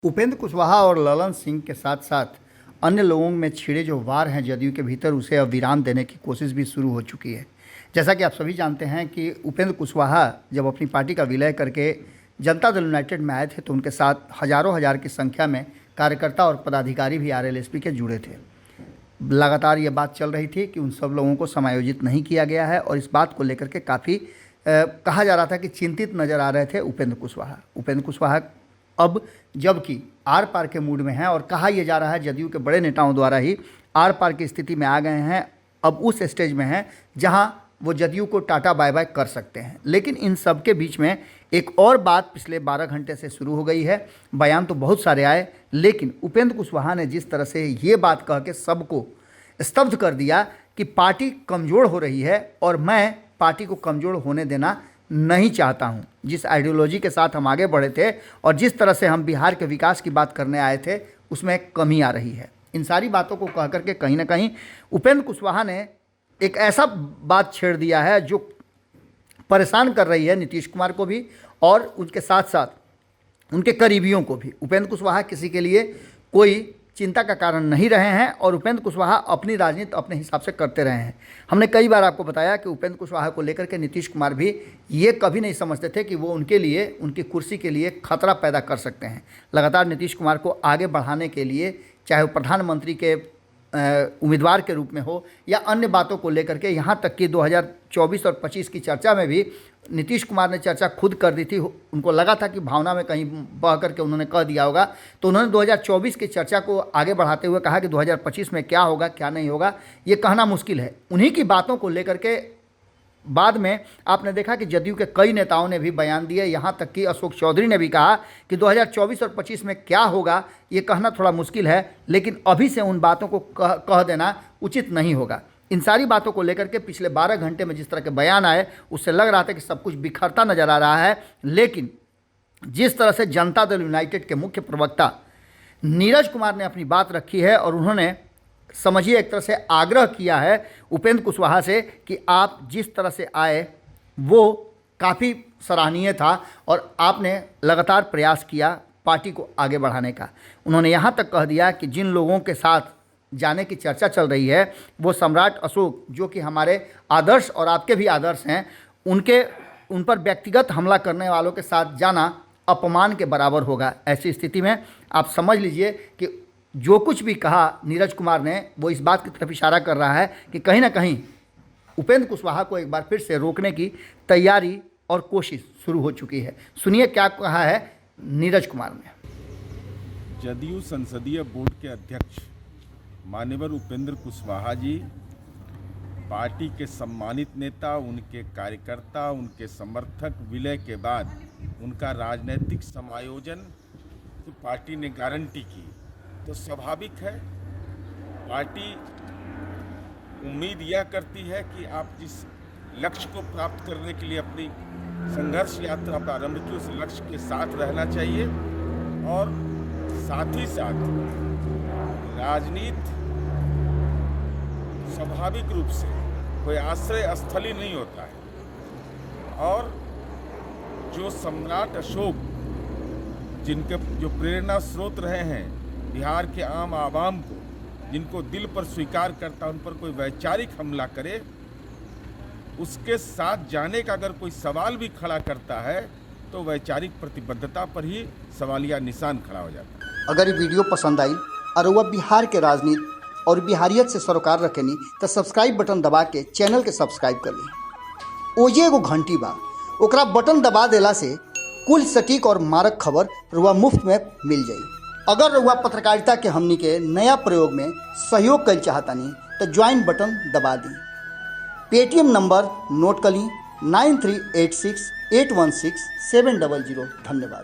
उपेंद्र कुशवाहा और ललन सिंह के साथ साथ अन्य लोगों में छिड़े जो वार हैं जदयू के भीतर, उसे अब विराम देने की कोशिश भी शुरू हो चुकी है। जैसा कि आप सभी जानते हैं कि उपेंद्र कुशवाहा जब अपनी पार्टी का विलय करके जनता दल यूनाइटेड में आए थे तो उनके साथ हजारों हजार की संख्या में कार्यकर्ता और पदाधिकारी भी आरएलएसपी के जुड़े थे। लगातार ये बात चल रही थी कि उन सब लोगों को समायोजित नहीं किया गया है और इस बात को लेकर के काफ़ी कहा जा रहा था कि चिंतित नज़र आ रहे थे उपेंद्र कुशवाहा अब जबकि आर पार के मूड में हैं और कहा यह जा रहा है जदयू के बड़े नेताओं द्वारा ही आर पार की स्थिति में आ गए हैं, अब उस स्टेज में हैं जहां वो जदयू को टाटा बाय बाय कर सकते हैं। लेकिन इन सब के बीच में एक और बात पिछले 12 घंटे से शुरू हो गई है। बयान तो बहुत सारे आए, लेकिन उपेंद्र कुशवाहा ने जिस तरह से ये बात कह के सबको स्तब्ध कर दिया कि पार्टी कमज़ोर हो रही है और मैं पार्टी को कमज़ोर होने देना नहीं चाहता हूं। जिस आइडियोलॉजी के साथ हम आगे बढ़े थे और जिस तरह से हम बिहार के विकास की बात करने आए थे उसमें कमी आ रही है। इन सारी बातों को कह करके कहीं ना कहीं उपेंद्र कुशवाहा ने एक ऐसा बात छेड़ दिया है जो परेशान कर रही है नीतीश कुमार को भी और उनके साथ साथ उनके करीबियों को भी। उपेंद्र कुशवाहा किसी के लिए कोई चिंता का कारण नहीं रहे हैं और उपेंद्र कुशवाहा अपनी राजनीति अपने हिसाब से करते रहे हैं। हमने कई बार आपको बताया कि उपेंद्र कुशवाहा को लेकर के नीतीश कुमार भी ये कभी नहीं समझते थे कि वो उनके लिए, उनकी कुर्सी के लिए खतरा पैदा कर सकते हैं। लगातार नीतीश कुमार को आगे बढ़ाने के लिए, चाहे वो प्रधानमंत्री के उम्मीदवार के रूप में हो या अन्य बातों को लेकर के, यहाँ तक कि 2024 और 25 की चर्चा में भी नीतीश कुमार ने चर्चा खुद कर दी थी। उनको लगा था कि भावना में कहीं बह करके उन्होंने कह दिया होगा, तो उन्होंने 2024 की चर्चा को आगे बढ़ाते हुए कहा कि 2025 में क्या होगा क्या नहीं होगा ये कहना मुश्किल है। उन्हीं की बातों को लेकर के बाद में आपने देखा कि जदयू के कई नेताओं ने भी बयान दिए, यहाँ तक कि अशोक चौधरी ने भी कहा कि 2024 और 25 में क्या होगा ये कहना थोड़ा मुश्किल है, लेकिन अभी से उन बातों को कह देना उचित नहीं होगा। इन सारी बातों को लेकर के पिछले 12 घंटे में जिस तरह के बयान आए उससे लग रहा था कि सब कुछ बिखरता नजर आ रहा है। लेकिन जिस तरह से जनता दल यूनाइटेड के मुख्य प्रवक्ता नीरज कुमार ने अपनी बात रखी है और उन्होंने समझिए एक तरह से आग्रह किया है उपेंद्र कुशवाहा से कि आप जिस तरह से आए वो काफ़ी सराहनीय था और आपने लगातार प्रयास किया पार्टी को आगे बढ़ाने का। उन्होंने यहाँ तक कह दिया कि जिन लोगों के साथ जाने की चर्चा चल रही है वो सम्राट अशोक, जो कि हमारे आदर्श और आपके भी आदर्श हैं, उन पर व्यक्तिगत हमला करने वालों के साथ जाना अपमान के बराबर होगा। ऐसी स्थिति में आप समझ लीजिए कि जो कुछ भी कहा नीरज कुमार ने वो इस बात की तरफ इशारा कर रहा है कि कहीं ना कहीं उपेंद्र कुशवाहा को एक बार फिर से रोकने की तैयारी और कोशिश शुरू हो चुकी है। सुनिए क्या कहा है नीरज कुमार ने। जदयू संसदीय बोर्ड के अध्यक्ष मान्यवर उपेंद्र कुशवाहा जी पार्टी के सम्मानित नेता, उनके कार्यकर्ता, उनके समर्थक, विलय के बाद उनका राजनीतिक समायोजन की पार्टी ने गारंटी की, तो स्वाभाविक है पार्टी उम्मीद यह करती है कि आप जिस लक्ष्य को प्राप्त करने के लिए अपनी संघर्ष यात्रा प्रारंभ की उस लक्ष्य के साथ रहना चाहिए और साथ ही साथ राजनीति स्वाभाविक रूप से कोई आश्रय स्थल ही नहीं होता है। और जो सम्राट अशोक जिनके जो प्रेरणा स्रोत रहे हैं बिहार के आम आवाम को, जिनको दिल पर स्वीकार करता उन पर कोई वैचारिक हमला करे, उसके साथ जाने का अगर कोई सवाल भी खड़ा करता है तो वैचारिक प्रतिबद्धता पर ही सवालिया निशान खड़ा हो जाता है। अगर ये वीडियो पसंद आई और वह बिहार के राजनीति और बिहारियत से सरोकार रखेनी तो सब्सक्राइब बटन दबा के चैनल के सब्सक्राइब कर ली। ओजे एगो घंटी बा, ओकरा बटन दबा देला से कुल सटीक और मारक खबर रुआ मुफ्त में मिल जाई। अगर रुआ पत्रकारिता के हमनी के नया प्रयोग में सहयोग कर चाहतानी तो ज्वाइन बटन दबा दी। पेटीएम नंबर नोट कर ली 9386816700। धन्यवाद।